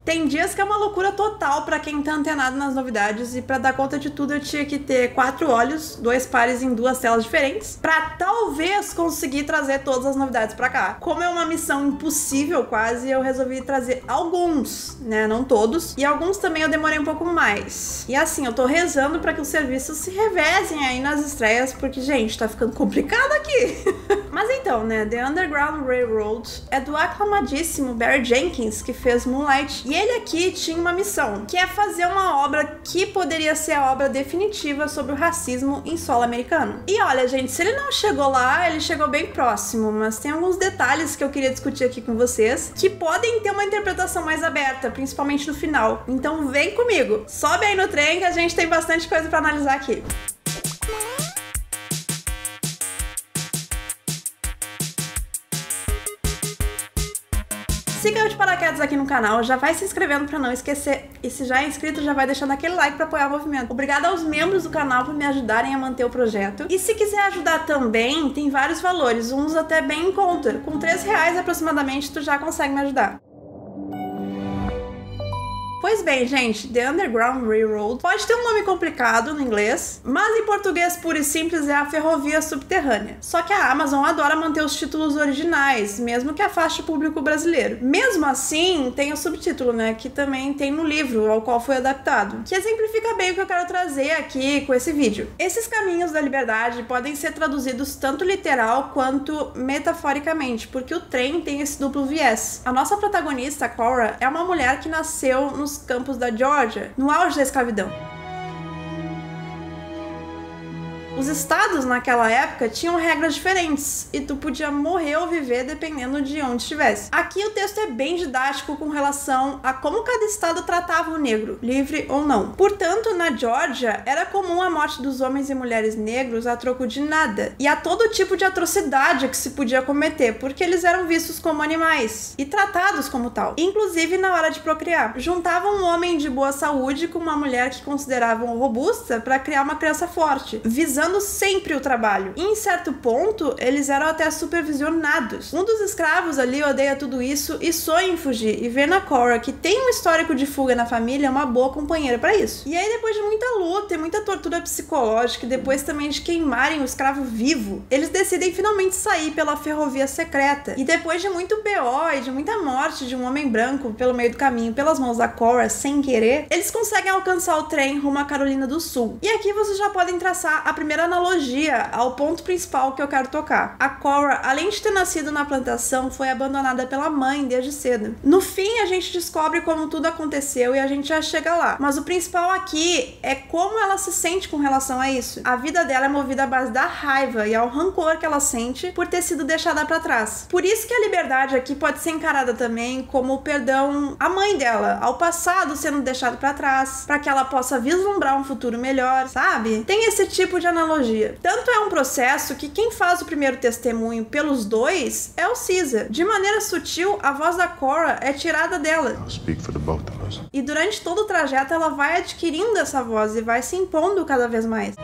Tem dias que é uma loucura total pra quem tá antenado nas novidades, e pra dar conta de tudo eu tinha que ter 4 olhos, 2 pares em 2 telas diferentes, pra talvez conseguir trazer todas as novidades pra cá. Como é uma missão impossível quase, eu resolvi trazer alguns, né, não todos, e alguns também eu demorei um pouco mais. E assim, eu tô rezando pra que os serviços se revezem aí nas estreias, porque, gente, tá ficando complicado aqui. Mas então, né, The Underground Railroad é do aclamadíssimo Barry Jenkins, que fez Moonlight, e ele aqui tinha uma missão, que é fazer uma obra que poderia ser a obra definitiva sobre o racismo em solo americano. E olha, gente, se ele não chegou lá, ele chegou bem próximo, mas tem alguns detalhes que eu queria discutir aqui com vocês, que podem ter uma interpretação mais aberta, principalmente no final. Então vem comigo, sobe aí no trem que a gente tem bastante coisa pra analisar aqui. Se caiu de paraquedas aqui no canal, já vai se inscrevendo pra não esquecer. E se já é inscrito, já vai deixando aquele like pra apoiar o movimento. Obrigada aos membros do canal por me ajudarem a manter o projeto. E se quiser ajudar também, tem vários valores, uns até bem em conta. Com R$3 aproximadamente, tu já consegue me ajudar. Pois bem, gente, The Underground Railroad pode ter um nome complicado no inglês, mas em português puro e simples é a Ferrovia Subterrânea. Só que a Amazon adora manter os títulos originais, mesmo que afaste o público brasileiro. Mesmo assim, tem o subtítulo, né, que também tem no livro ao qual foi adaptado, que exemplifica bem o que eu quero trazer aqui com esse vídeo. Esses caminhos da liberdade podem ser traduzidos tanto literal quanto metaforicamente, porque o trem tem esse duplo viés. A nossa protagonista, Cora, é uma mulher que nasceu nos campos da Geórgia, no auge da escravidão. Os estados naquela época tinham regras diferentes e tu podia morrer ou viver dependendo de onde estivesse. Aqui o texto é bem didático com relação a como cada estado tratava o negro, livre ou não. Portanto, na Geórgia era comum a morte dos homens e mulheres negros a troco de nada, e a todo tipo de atrocidade que se podia cometer, porque eles eram vistos como animais e tratados como tal, inclusive na hora de procriar. Juntavam um homem de boa saúde com uma mulher que consideravam robusta para criar uma criança forte, visando sempre o trabalho. E em certo ponto, eles eram até supervisionados. Um dos escravos ali odeia tudo isso e sonha em fugir, e vê na Cora, que tem um histórico de fuga na família, uma boa companheira para isso. E aí, depois de muita luta e muita tortura psicológica, e depois também de queimarem o escravo vivo, eles decidem finalmente sair pela ferrovia secreta. E depois de muito BO e de muita morte de um homem branco pelo meio do caminho, pelas mãos da Cora, sem querer, eles conseguem alcançar o trem rumo à Carolina do Sul. E aqui vocês já podem traçar a primeira analogia ao ponto principal que eu quero tocar. A Cora, além de ter nascido na plantação, foi abandonada pela mãe desde cedo. No fim, a gente descobre como tudo aconteceu e a gente já chega lá. Mas o principal aqui é como ela se sente com relação a isso. A vida dela é movida à base da raiva e ao rancor que ela sente por ter sido deixada pra trás. Por isso que a liberdade aqui pode ser encarada também como o perdão à mãe dela, ao passado sendo deixado pra trás, para que ela possa vislumbrar um futuro melhor, sabe? Tem esse tipo de analogia. Tanto é um processo que quem faz o primeiro testemunho pelos dois é o Caesar. De maneira sutil, a voz da Cora é tirada dela. E durante todo o trajeto ela vai adquirindo essa voz e vai se impondo cada vez mais.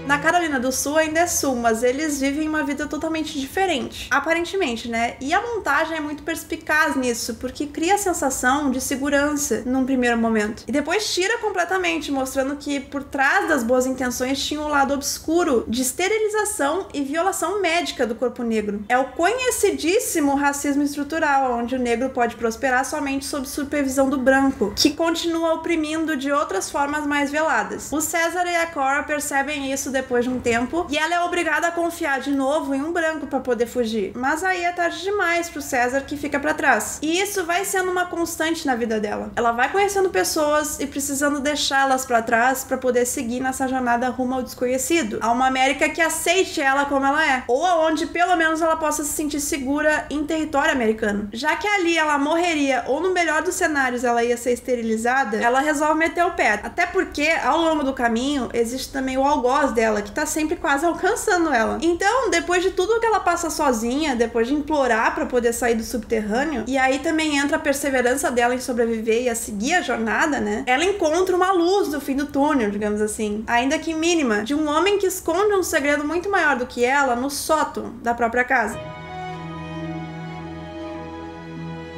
Na Carolina do Sul ainda é sul, mas eles vivem uma vida totalmente diferente, aparentemente, né? E a montagem é muito perspicaz nisso, porque cria a sensação de segurança num primeiro momento. E depois tira completamente, mostrando que por trás das boas intenções tinha um lado obscuro de esterilização e violação médica do corpo negro. É o conhecidíssimo racismo estrutural, onde o negro pode prosperar somente sob supervisão do branco, que continua oprimindo de outras formas mais veladas. O César e a Cora percebem isso depois de um tempo, e ela é obrigada a confiar de novo em um branco para poder fugir. Mas aí é tarde demais pro César, que fica para trás. E isso vai sendo uma constante na vida dela. Ela vai conhecendo pessoas e precisando deixá-las para trás para poder seguir nessa jornada rumo ao desconhecido, a uma América que aceite ela como ela é, ou aonde pelo menos ela possa se sentir segura em território americano. Já que ali ela morreria, ou no melhor dos cenários ela ia ser esterilizada, ela resolve meter o pé. Até porque ao longo do caminho existe também o algoz dela, que tá sempre quase alcançando ela. Então, depois de tudo que ela passa sozinha, depois de implorar pra poder sair do subterrâneo, e aí também entra a perseverança dela em sobreviver e a seguir a jornada, né? Ela encontra uma luz do fim do túnel, digamos assim, ainda que mínima, de um homem que esconde um segredo muito maior do que ela no sótão da própria casa.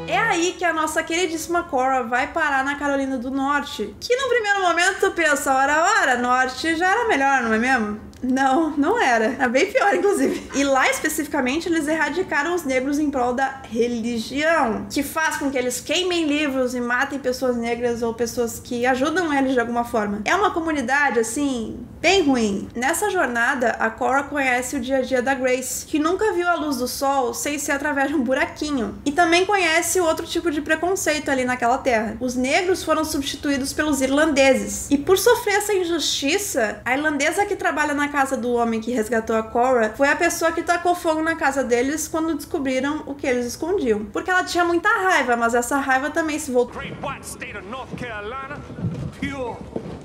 É aí que a nossa queridíssima Cora vai parar na Carolina do Norte, que no primeiro momento tu pensa, ora, Norte já era melhor, não é mesmo? Não, não era. É bem pior, inclusive. E lá, especificamente, eles erradicaram os negros em prol da religião, que faz com que eles queimem livros e matem pessoas negras ou pessoas que ajudam eles de alguma forma. É uma comunidade, assim, bem ruim. Nessa jornada, a Cora conhece o dia a dia da Grace, que nunca viu a luz do sol sem ser através de um buraquinho. E também conhece outro tipo de preconceito ali naquela terra. Os negros foram substituídos pelos irlandeses. E por sofrer essa injustiça, a irlandesa que trabalha na casa do homem que resgatou a Cora foi a pessoa que tacou fogo na casa deles quando descobriram o que eles escondiam. Porque ela tinha muita raiva, mas essa raiva também se voltou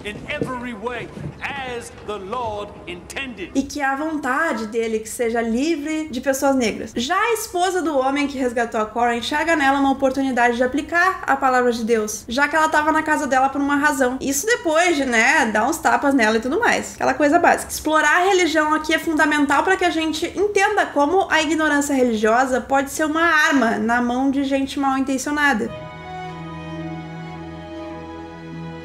in every way, as the Lord intended. E que a vontade dele que seja livre de pessoas negras. Já a esposa do homem que resgatou a Cora enxerga nela uma oportunidade de aplicar a palavra de Deus, já que ela estava na casa dela por uma razão. Isso depois de, dar uns tapas nela e tudo mais. Aquela coisa básica. Explorar a religião aqui é fundamental para que a gente entenda como a ignorância religiosa pode ser uma arma na mão de gente mal intencionada.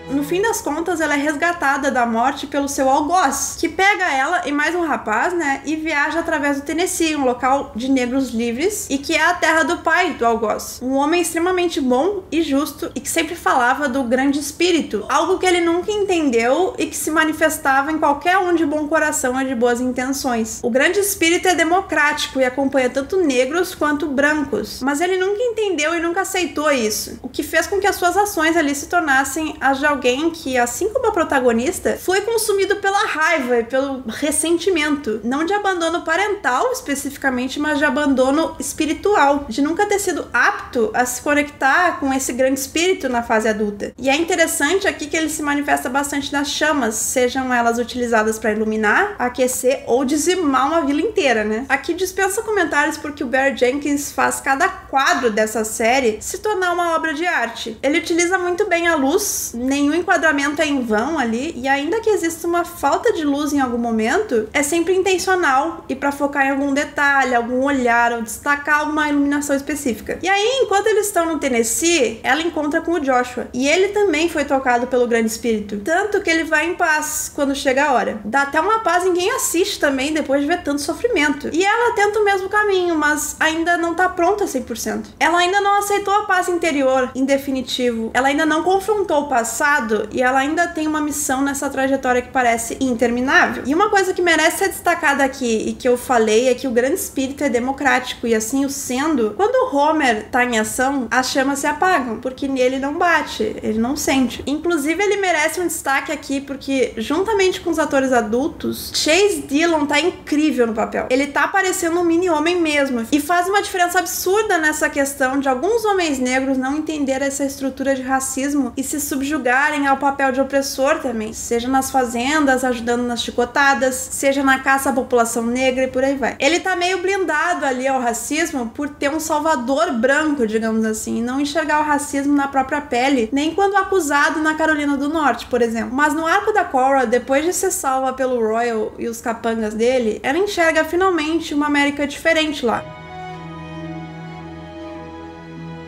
No fim das contas, ela é resgatada da morte pelo seu algoz, que pega ela e mais um rapaz, e viaja através do Tennessee, um local de negros livres, e que é a terra do pai do algoz. Um homem extremamente bom e justo, e que sempre falava do grande espírito, algo que ele nunca entendeu e que se manifestava em qualquer um de bom coração e de boas intenções. O grande espírito é democrático e acompanha tanto negros quanto brancos, mas ele nunca entendeu e nunca aceitou isso, o que fez com que as suas ações ali se tornassem as de alguém que, assim como a protagonista, foi consumido pela raiva e pelo ressentimento, não de abandono parental especificamente, mas de abandono espiritual, de nunca ter sido apto a se conectar com esse grande espírito na fase adulta. E é interessante aqui que ele se manifesta bastante nas chamas, sejam elas utilizadas para iluminar, aquecer ou dizimar uma vila inteira, Aqui dispensa comentários porque o Barry Jenkins faz cada quadro dessa série se tornar uma obra de arte. Ele utiliza muito bem a luz, nenhum enquadramento é em vão ali, e ainda que exista uma falta de luz em algum momento, é sempre intencional e para focar em algum detalhe, algum olhar ou destacar alguma iluminação específica. E aí, enquanto eles estão no Tennessee, ela encontra com o Joshua, e ele também foi tocado pelo grande espírito, tanto que ele vai em paz quando chega a hora. Dá até uma paz em quem assiste também, depois de ver tanto sofrimento. E ela tenta o mesmo caminho, mas ainda não tá pronta 100%. Ela ainda não aceitou a paz interior, em definitivo. Ela ainda não confrontou o passado, e ela ainda tem uma missão nessa trajetória que parece interminável. E uma coisa que merece ser destacada aqui, e que eu falei, é que o grande espírito é democrático, e assim o sendo, quando o Homer tá em ação, as chamas se apagam, porque nele não bate, ele não sente. Inclusive, ele merece um destaque aqui, porque juntamente com os atores adultos, Chase Dillon tá incrível no papel. Ele tá parecendo um mini-homem mesmo, e faz uma diferença absurda nessa questão de alguns homens negros não entender essa estrutura de racismo e se subjugarem ao papel de opressor também, seja nas fazendas, ajudando nas chicotadas, seja na caça à população negra e por aí vai. Ele tá meio blindado ali ao racismo por ter um salvador branco, digamos assim, e não enxergar o racismo na própria pele, nem quando acusado na Carolina do Norte, por exemplo. Mas no arco da Cora, depois de ser salva pelo Royal e os capangas dele, ela enxerga finalmente uma América diferente lá.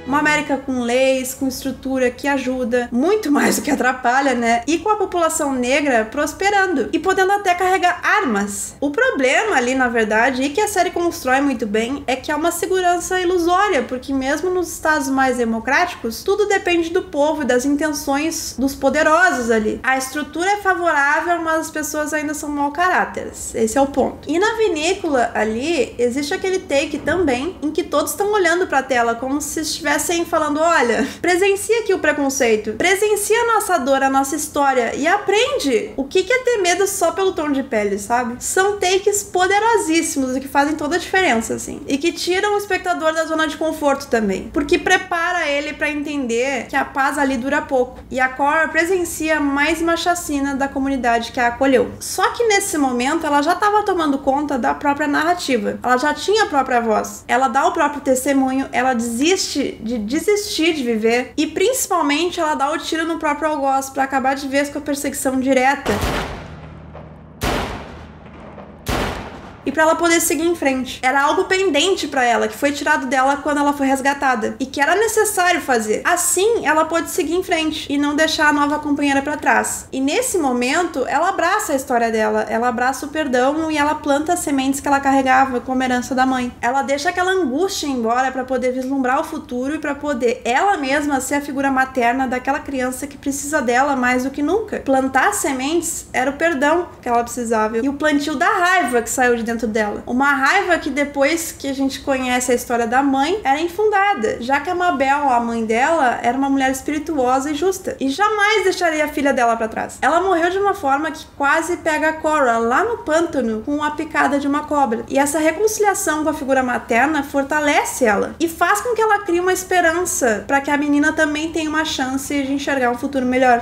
Uma América com leis, com estrutura que ajuda, muito mais do que atrapalha, E com a população negra prosperando e podendo até carregar armas. O problema ali, na verdade, e que a série constrói muito bem, é que há uma segurança ilusória, porque mesmo nos estados mais democráticos, tudo depende do povo e das intenções dos poderosos ali. A estrutura é favorável, mas as pessoas ainda são mau caráter. Esse é o ponto. E na vinícola ali, existe aquele take também, em que todos estão olhando pra tela, como se estivessem falando, olha, presencia aqui o preconceito, presencia a nossa dor, a nossa história e aprende o que é ter medo só pelo tom de pele, sabe? São takes poderosíssimos e que fazem toda a diferença, assim. E que tiram o espectador da zona de conforto também, porque prepara ele pra entender que a paz ali dura pouco. E a Cora presencia mais uma chacina da comunidade que a acolheu. Só que nesse momento ela já estava tomando conta da própria narrativa. Ela já tinha a própria voz. Ela dá o próprio testemunho, ela desistir de viver e principalmente ela dá o tiro no próprio algoz para acabar de vez com a perseguição direta. E pra ela poder seguir em frente. Era algo pendente pra ela, que foi tirado dela quando ela foi resgatada, e que era necessário fazer. Assim, ela pôde seguir em frente e não deixar a nova companheira pra trás. E nesse momento, ela abraça a história dela, ela abraça o perdão e ela planta as sementes que ela carregava como herança da mãe. Ela deixa aquela angústia embora pra poder vislumbrar o futuro e pra poder ela mesma ser a figura materna daquela criança que precisa dela mais do que nunca. Plantar sementes era o perdão que ela precisava e o plantio da raiva que saiu de dentro dela. Uma raiva que depois que a gente conhece a história da mãe, era infundada, já que a Mabel, a mãe dela, era uma mulher espirituosa e justa e jamais deixaria a filha dela pra trás. Ela morreu de uma forma que quase pega a Cora lá no pântano com a picada de uma cobra. E essa reconciliação com a figura materna fortalece ela e faz com que ela crie uma esperança para que a menina também tenha uma chance de enxergar um futuro melhor.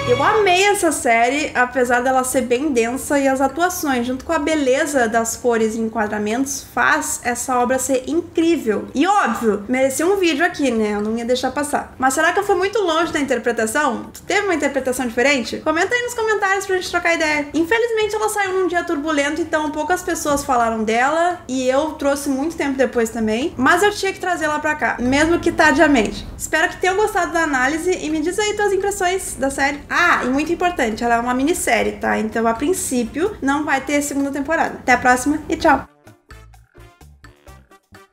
Eu amei essa série, apesar dela ser bem densa, e as atuações, junto com a beleza das cores e enquadramentos, faz essa obra ser incrível. E óbvio, merecia um vídeo aqui, né? Eu não ia deixar passar. Mas será que eu fui muito longe da interpretação? Tu teve uma interpretação diferente? Comenta aí nos comentários pra gente trocar ideia. Infelizmente ela saiu num dia turbulento, então poucas pessoas falaram dela, e eu trouxe muito tempo depois também, mas eu tinha que trazê-la pra cá, mesmo que tardiamente. Espero que tenham gostado da análise e me diz aí tuas impressões da série. Ah, e muito importante, ela é uma minissérie, tá? Então, a princípio, não vai ter segunda temporada. Até a próxima e tchau!